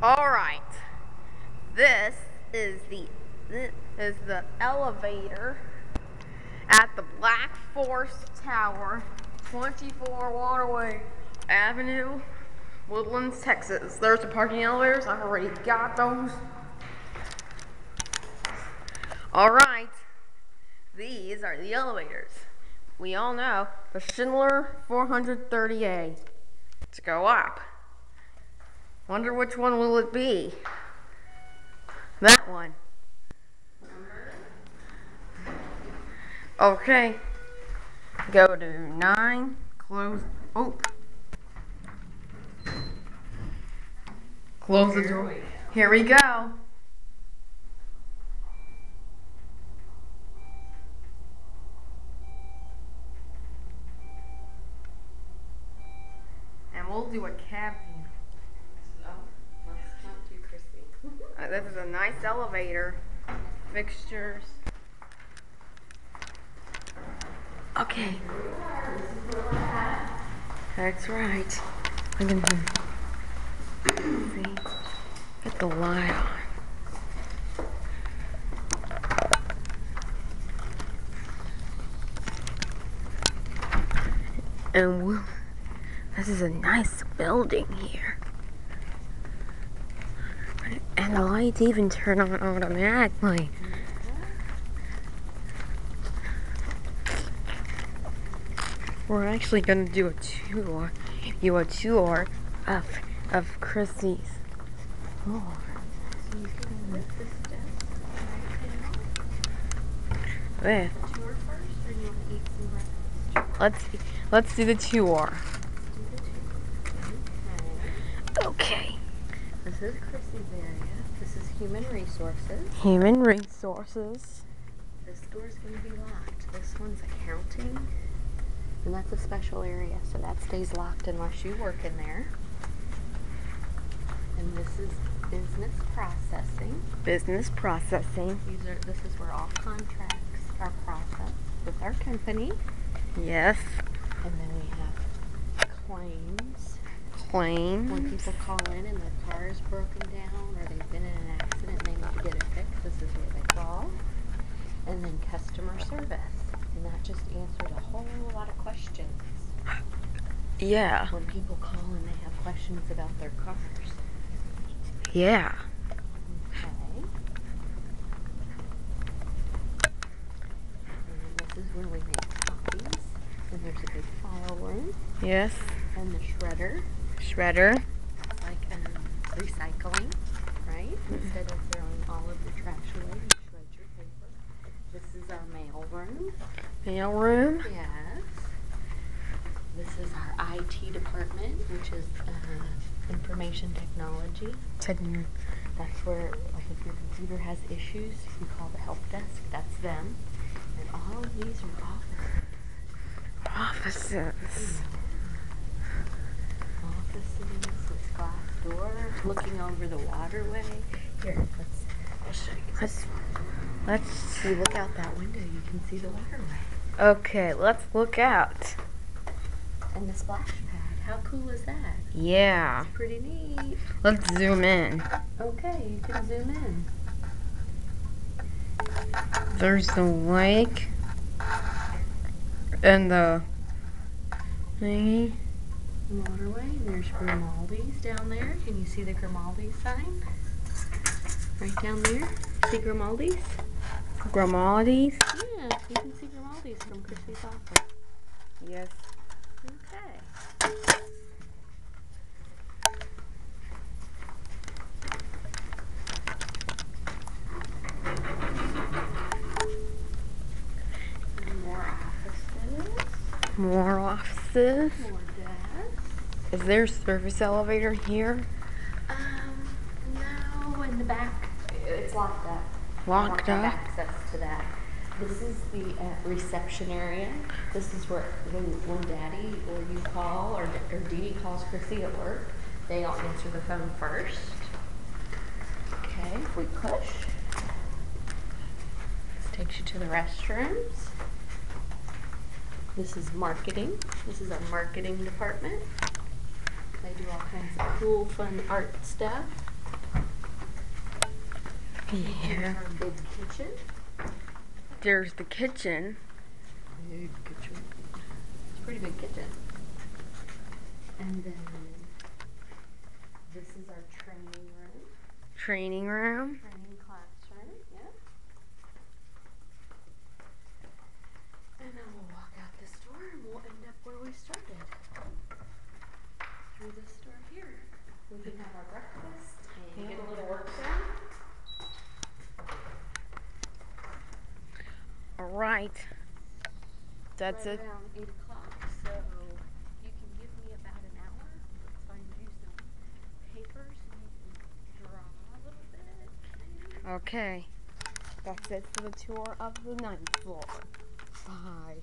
Alright, this is the elevator at the Black Forest Tower, 24 Waterway Avenue, Woodlands, Texas. There's the parking elevators. I've already got those. Alright, these are the elevators. We all know the Schindler 430A to go up. Wonder which one will it be? That one. Okay. Go to 9, close, close the door. Here we go. And we'll do a cab view. This is a nice elevator. Fixtures. Okay. That's right. I can see. Get the light on. And this is a nice building here. And the lights even turn on automatically. We're actually gonna do a tour of Chrissy's floor. So you can lift the steps right now. There. Tour first, or do you want to eat some breakfast? Let's do the tour. Okay. This is Chrissy's area. This is human resources. Human resources. This door's going to be locked. This one's accounting. And that's a special area, so that stays locked unless you work in there. And this is business processing. Business processing. This is where all contracts are processed with our company. Yes. And then we have claims. Claims. When people call in and their car is broken down or they've been in an accident and they need to get it fixed, this is where they call. And then customer service. And that just answers a whole lot of questions. Yeah. When people call and they have questions about their cars. Yeah. Okay. And this is where we make copies. And there's a big file room. Yes. And the shredder. Shredder. It's like recycling, right? Instead of throwing all of the trash away, you shred your paper. This is our mail room. Mail room. Yes. This is our IT department, which is information technology. That's where, like, if your computer has issues, you call the help desk. That's them. And all of these are Offices. Offices with glass doors looking over the waterway. Here, I'll show you this. Let's. You look out that window, you can see the waterway. Okay, let's look out. And the splash pad. How cool is that? Yeah. It's pretty neat. Let's zoom in. Okay, you can zoom in. There's the lake. And the thingy. Waterway. There's Grimaldi's down there. Can you see the Grimaldi's sign? Right down there. See Grimaldi's? Grimaldi's. Yeah, you can see Grimaldi's from Chrissy's office. Yes. Okay. More offices. More offices. More desks. Is there a service elevator here? No, in the back, it's locked up. Locked I don't up? have access to that. This is the reception area. This is where when Daddy or you call or Dee calls Chrissy at work, they all answer the phone first. Okay, if we push, this takes you to the restrooms. This is marketing. This is our marketing department. They do all kinds of cool, fun art stuff. Yeah. Our big kitchen. There's the kitchen. Big kitchen. It's a pretty big kitchen. And then this is our training room. Training room. Training classroom, yeah. And then we'll walk out this door and we'll end up where we started. Through this door here. We can have our breakfast and get a little work done. All right. That's Right it. around 8 o'clock, so you can give me about an hour. Let's find you some papers and you can draw a little bit. Okay. That's it for the tour of the 9th floor. Bye.